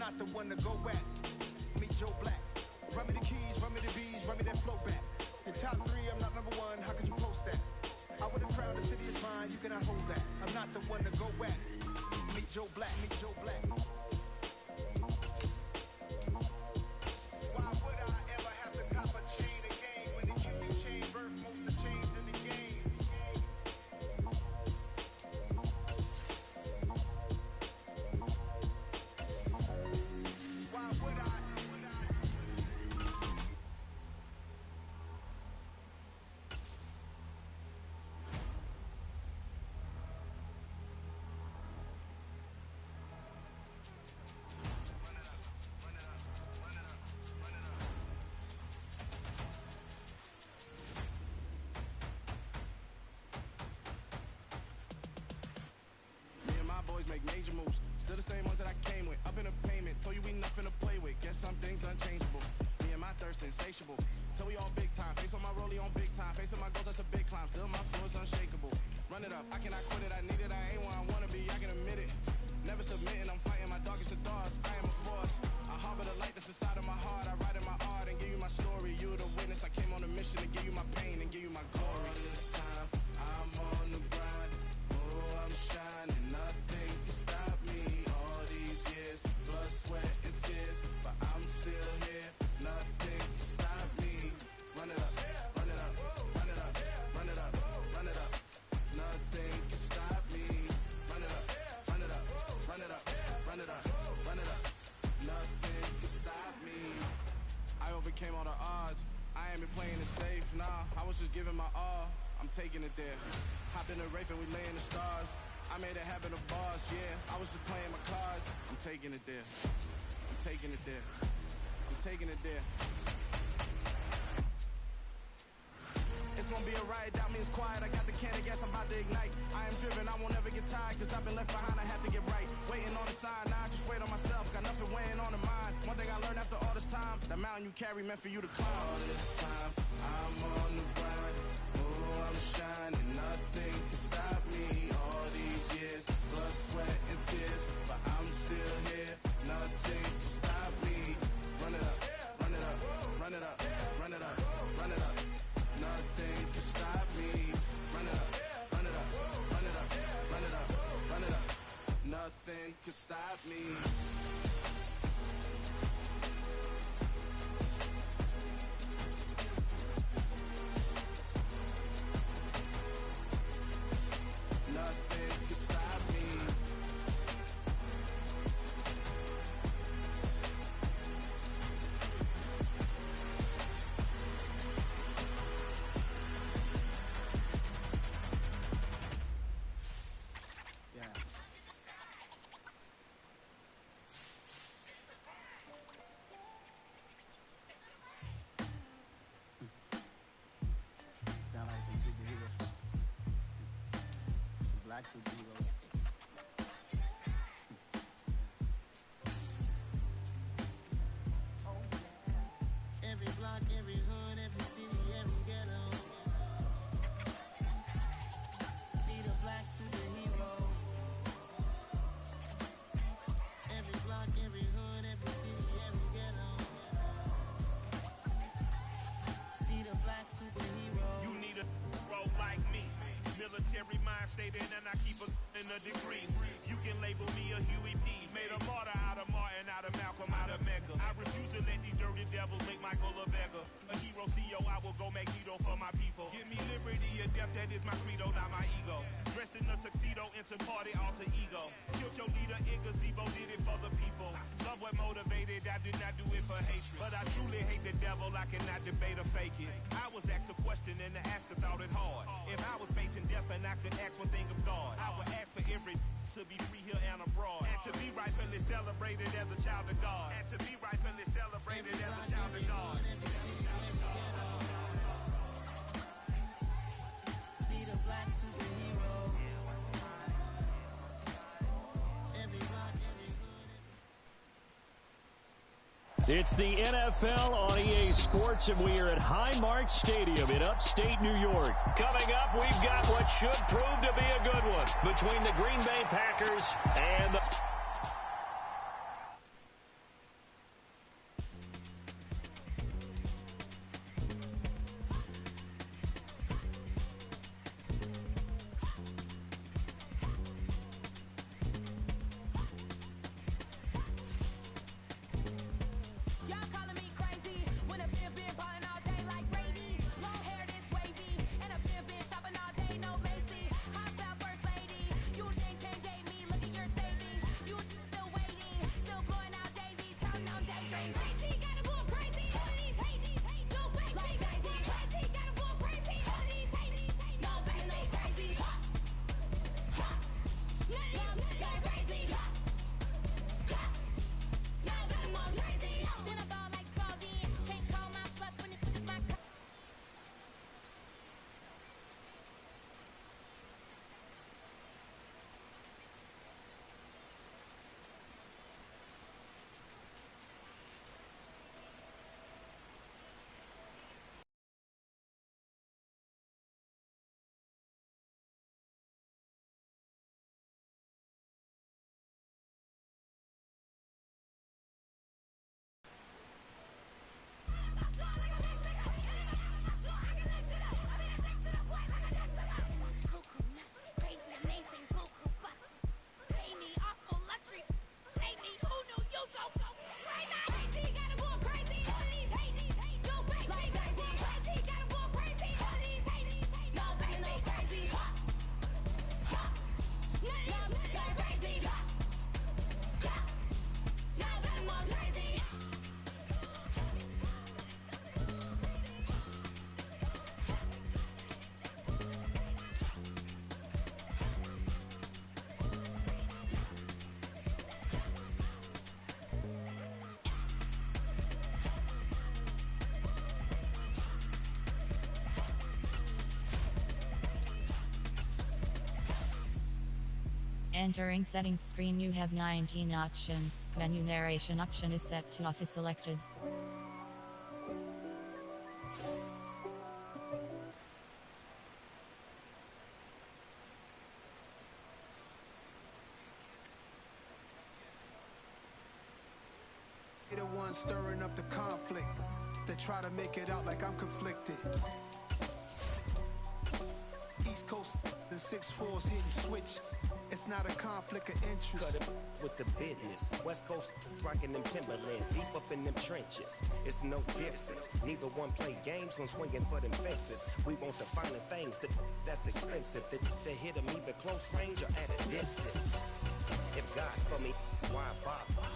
not the one to go at. Meet Joe Black. Run me the keys, run me the bees, run me that flow back. In top 3, I'm not number 1, how could you post that? I would have crowned the city is mine, you cannot hold that. I'm not the one to go at. Meet Joe Black, meet Joe Black. Why would I ever have to cop a chain again when the Cuban chain birth most of chains in the game? Why would I? Boys make major moves, still the same ones that I came with. Up in a payment, told you we nothing to play with. Guess some things unchangeable. Me and my thirst insatiable. Till we all big time. Face on my rollie on big time. Face on my goals, that's a big climb. Still my flow is unshakable. Run it up, I cannot quit it. I need it, I ain't where I wanna be. I can admit it. Never submitting, I'm fighting my darkest of thoughts. I am a force. I harbor the light that's inside of my heart. I write in my art and give you my story. You the witness. I came on a mission to give you my pain and give you my glory. All this time, I'm on the grind. Oh, I'm shining. Nothing can stop me. All these years, blood, sweat, and tears, but I'm still here. Nothing can stop me. Run it up, run it up, run it up, run it up, run it up. Nothing can stop me. Run it up, run it up, run it up, run it up, run it up. Nothing can stop me. I overcame all the odds. I ain't been playing it safe, nah. I was just giving my all. I'm taking it there. Hopped in the Wraith and we lay in the stars. I made it happen to bars, yeah. I was just playing my cards. I'm taking it there. I'm taking it there. I'm taking it there. It's gonna be a riot, doubt me it's quiet. I got the can of gas, I'm about to ignite. I am driven, I won't ever get tired, cause I've been left behind, I have to get right. Waiting on the sign, now I just wait on myself. Got nothing weighing on the mind. One thing I learned after all this time, the mountain you carry meant for you to climb. All this time, I'm on the grind. Oh, I'm shining, nothing can stop me. All these years, blood, sweat, and tears, but I'm still here. Nothing can stop me. Run it up, run it up, run it up, run it up, run it up. Nothing can stop me. Run it up, run it up, run it up, run it up, run it up. Nothing can stop me. Nothing can stop me. Yeah. Sound like some superheroes. Some black superheroes. Every block, every hood, every city, every ghetto. Need a black superhero. Every block, every hood, every city, every ghetto. Need a black superhero. You need a hero like me. Military mind stated, and I keep in a degree. You can label me a Huey P. Made a martyr out of Martin, out of Malcolm, out of Mecca. I refuse to let these dirty devils make Michael a beggar. A hero CEO, I will go Magneto for my people. Give me liberty or death, that is my credo, not my ego. Dressed in a tuxedo, into party, alter ego. Killed your leader in gazebo, did it for the people. Love what motivated, I did not do it for hatred. But I truly hate the devil, I cannot debate or fake it. I was asked a question and the asker thought it hard. If I was facing death and I could ask one thing of God, I would ask for every to be free here and abroad. And to be rightfully celebrated as a child of God. And to be rightfully celebrated as a child of God. Need a black superhero. Every block, every hood, It's the NFL on EA Sports, and we are at Highmark Stadium in upstate New York. Coming up, we've got what should prove to be a good one between the Green Bay Packers and the... Entering settings screen, you have 19 options. Menu narration option is set to off is selected. The one stirring up the conflict. They try to make it out like I'm conflicted. East Coast, the 6-4's hitting switch. It's not a conflict of interest. Cut it with the business. West Coast rocking them Timberlands, deep up in them trenches. It's no difference. Neither one play games when swinging for them fences. We want the finer things that's expensive. They hit them either close range or at a distance. If God for me, why bother?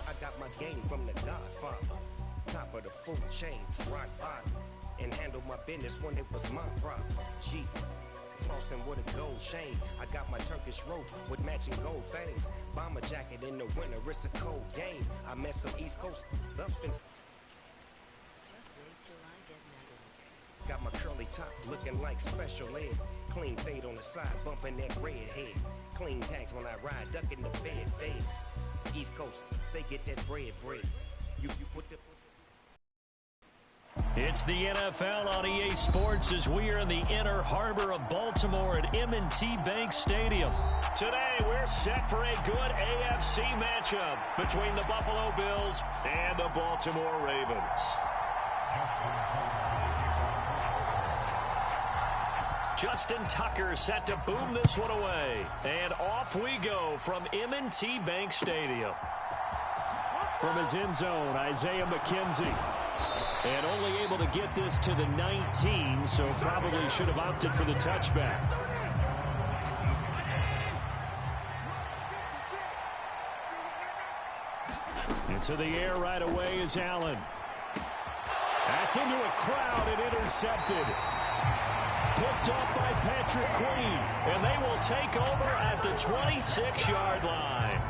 I got my game from the Godfather. Top of the food chain, rock bottom. And handle my business when it was my problem. G. Flossing with a gold chain. I got my Turkish rope with matching gold things. Bomber jacket in the winter, it's a cold game. I met some East Coast up and got my curly top looking like special ed. Clean fade on the side, bumping that red head. Clean tags when I ride, ducking the feds. East Coast, they get that bread. You put the... It's the NFL on EA Sports as we are in the inner harbor of Baltimore at M&T Bank Stadium. Today, we're set for a good AFC matchup between the Buffalo Bills and the Baltimore Ravens. Justin Tucker set to boom this one away. And off we go from M&T Bank Stadium. From his end zone, Isaiah McKenzie. And only able to get this to the 19, so probably should have opted for the touchback. Into the air right away is Allen. That's into a crowd and intercepted. Picked up by Patrick Queen, and they will take over at the 26-yard line.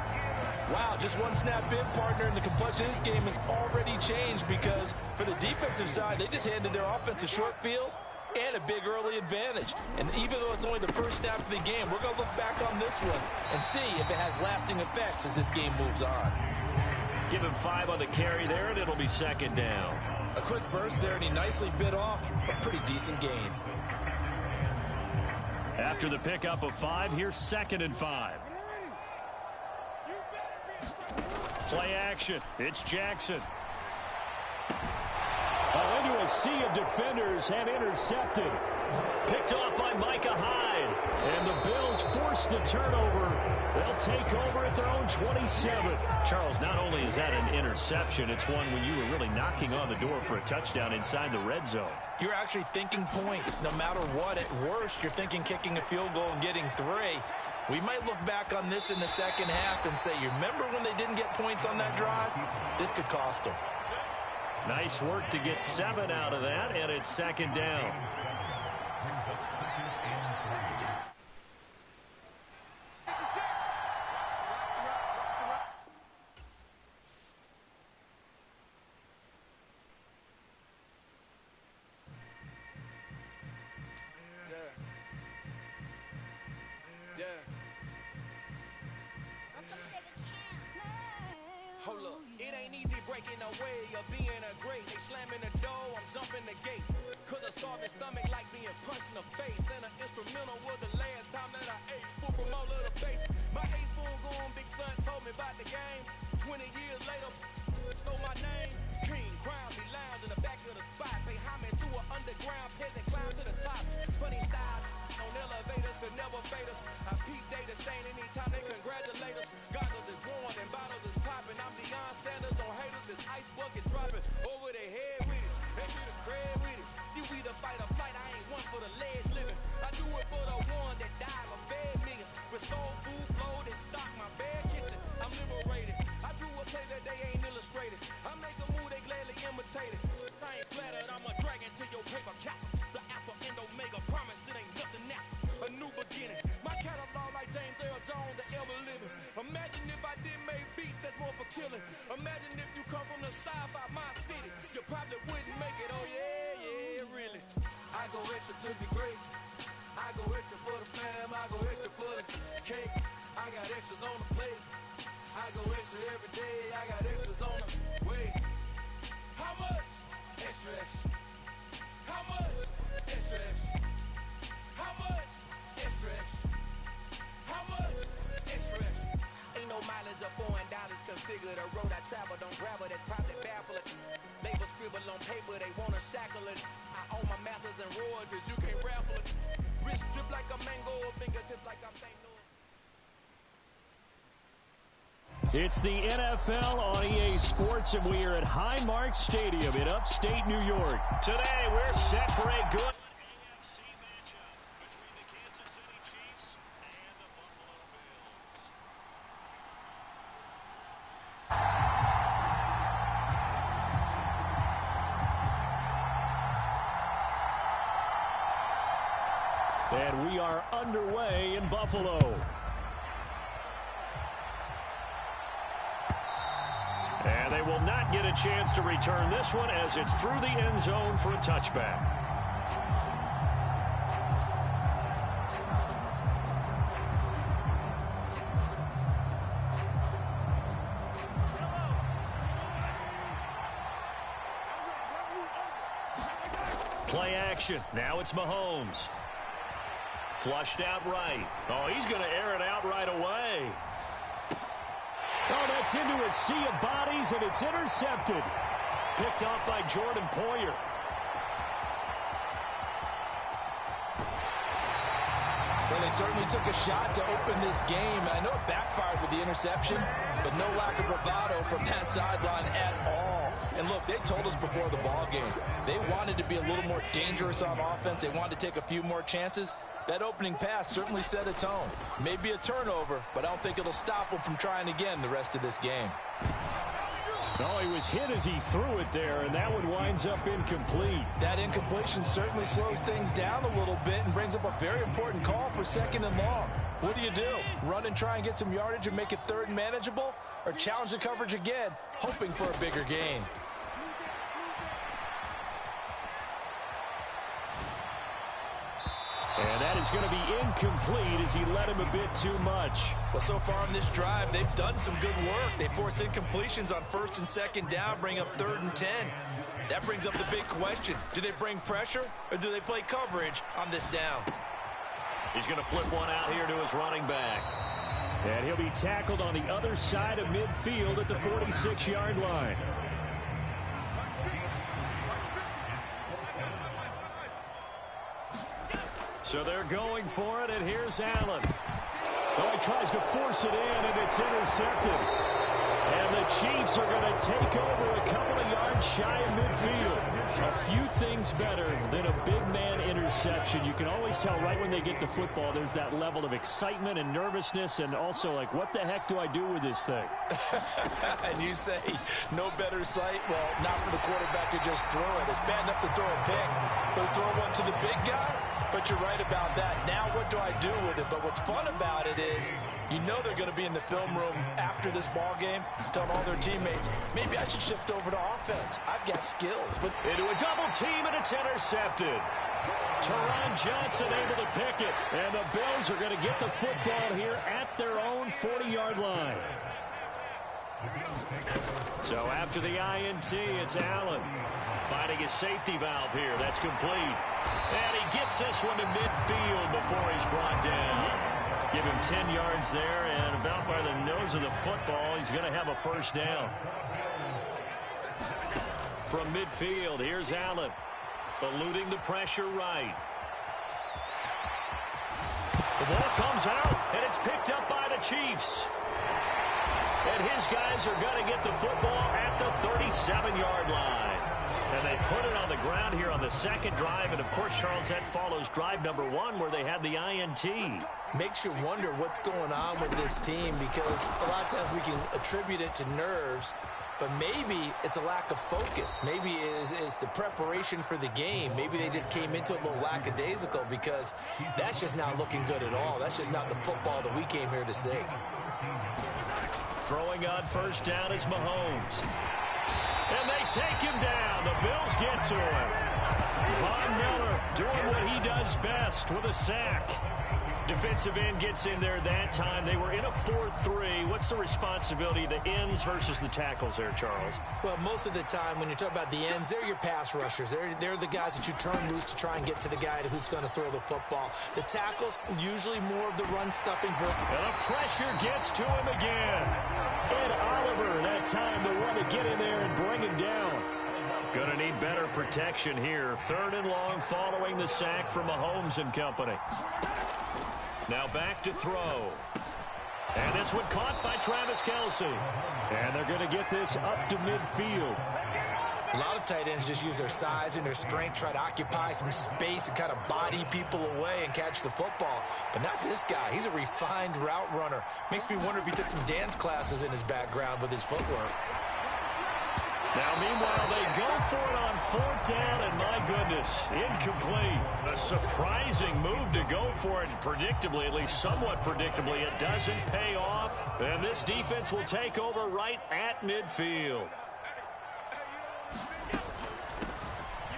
Wow, just one snap in, partner, and the complexion of this game has already changed because for the defensive side, they just handed their offense a short field and a big early advantage. And even though it's only the first snap of the game, we're going to look back on this one and see if it has lasting effects as this game moves on. Give him 5 on the carry there, and it'll be second down. A quick burst there, and he nicely bit off a pretty decent gain. After the pickup of 5, here's 2nd and 5. Play action. It's Jackson. Into a sea of defenders and intercepted. Picked off by Micah Hyde. And the Bills force the turnover. They'll take over at their own 27. Charles, not only is that an interception, it's one when you were really knocking on the door for a touchdown inside the red zone. You're actually thinking points no matter what. At worst, you're thinking kicking a field goal and getting 3. We might look back on this in the second half and say, you remember when they didn't get points on that drive? This could cost them. Nice work to get 7 out of that, and it's second down. Hold up, it ain't easy breaking away or being a great. They slamming the door, I'm jumping the gate. Cause a starving stomach like being punched in the face. And an instrumental was the last time that I ate food from all of the base. My ace boom goon, big son told me about the game. 20 years later, know my name. King, crown me, lounge in the back of the spot. Pay homage to an underground peasant, climb to the top. Funny style on elevators could never fade us. I peep data stain anytime they congratulate us. Goggles is worn and bottles is popping. I'm Deion Sanders on haters, this ice bucket dropping over their head with it. They see the crib with it. You either fight or flight, I ain't one for the ledge living. I do it for the one that died or fed millions. With soul food, flowed and stock my bare kitchen. I'm liberated. I drew a play that they ain't illustrated. I make a move, they gladly imitate it. I ain't flattered, I'm a dragon to your paper castle. The alpha and omega, promise it ain't nothing after. A new beginning. My catalog like James Earl Jones, the ever living. Imagine if I did make beats that's more for killing. Imagine if you come from the south out my city. You probably wouldn't make it, oh yeah, really. I go extra to be great. I go extra for the fam, I go extra for the cake. I got extras on the plate. I go extra every day. I got extras on the way. How much? Extra, extra. How much? Extra, extra. How much? Extra, extra. How much? Extra, extra. Ain't no mileage of $4 configure the road I travel. Don't gravel that probably baffle it. Label scribble on paper, they wanna shackle it. I own my masters and royalties, you can't raffle it. Wrist drip like a mango, fingertip like I'm St. Louis. It's the NFL on EA Sports, and we are at Highmark Stadium in upstate New York. Today, we're set for a good AFC matchup between the Kansas City Chiefs and the Buffalo Bills. And we are underway in Buffalo. And they will not get a chance to return this one as it's through the end zone for a touchback. Play action. Now it's Mahomes. Flushed out right. Oh, he's going to air it out right away. Oh, that's into a sea of bodies, and it's intercepted. Picked off by Jordan Poyer. Well, they certainly took a shot to open this game. I know it backfired with the interception, but no lack of bravado from that sideline at all. And look, they told us before the ball game, they wanted to be a little more dangerous on offense. They wanted to take a few more chances. That opening pass certainly set a tone. Maybe a turnover, but I don't think it'll stop him from trying again the rest of this game. No, he was hit as he threw it there, and that one winds up incomplete. That incompletion certainly slows things down a little bit and brings up a very important call for 2nd and long. What do? Run and try and get some yardage and make it 3rd and manageable? Or challenge the coverage again, hoping for a bigger gain? And that is going to be incomplete as he led him a bit too much. Well, so far on this drive, they've done some good work. They force incompletions on 1st and 2nd down, bring up 3rd and 10. That brings up the big question. Do they bring pressure or do they play coverage on this down? He's going to flip one out here to his running back. And he'll be tackled on the other side of midfield at the 46-yard line. So they're going for it, and here's Allen. Oh, he tries to force it in, and it's intercepted. And the Chiefs are going to take over a couple of yards shy of midfield. A few things better than a big man interception. You can always tell right when they get the football, there's that level of excitement and nervousness, and also like, what the heck do I do with this thing? And you say, no better sight? Well, not for the quarterback to just throw it. It's bad enough to throw a pick, but throw one to the big guy? But you're right about that. Now what do I do with it? But what's fun about it is you know they're going to be in the film room after this ball game telling all their teammates, maybe I should shift over to offense. I've got skills. But into a double team, and it's intercepted. Teron Johnson able to pick it. And the Bills are going to get the football here at their own 40-yard line. So after the INT, it's Allen finding his safety valve here. That's complete. And he gets this one to midfield before he's brought down. Give him 10 yards there, and about by the nose of the football, he's going to have a first down. From midfield, here's Allen, eluding the pressure right. The ball comes out, and it's picked up by the Chiefs. And his guys are going to get the football at the 37-yard line. And they put it on the ground here on the second drive. And, of course, Charles, that follows drive number 1 where they had the INT. Makes you wonder what's going on with this team, because a lot of times we can attribute it to nerves, but maybe it's a lack of focus. Maybe it's the preparation for the game. Maybe they just came into it a little lackadaisical, because that's just not looking good at all. That's just not the football that we came here to see. Throwing on first down is Mahomes. And they take him down. The Bills get to him. Von Miller doing what he does best with a sack. Defensive end gets in there that time. They were in a 4-3. What's the responsibility of the ends versus the tackles there, Charles? Well, most of the time when you talk about the ends, they're your pass rushers. They're the guys that you turn loose to try and get to the guy who's going to throw the football. The tackles, usually more of the run-stuffing. And the pressure gets to him again. Ed Oliver, that time the one to get in there and bring him down. Going to need better protection here. 3rd and long following the sack from Mahomes and company. Now back to throw. And this one caught by Travis Kelce. And they're going to get this up to midfield. A lot of tight ends just use their size and their strength, try to occupy some space and kind of body people away and catch the football. But not this guy. He's a refined route runner. Makes me wonder if he took some dance classes in his background with his footwork. Now, meanwhile, they go for it on 4th down, and my goodness, incomplete. A surprising move to go for it, and predictably, at least somewhat predictably, it doesn't pay off. And this defense will take over right at midfield.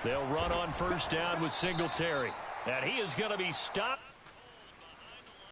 They'll run on 1st down with Singletary. And he is going to be stopped.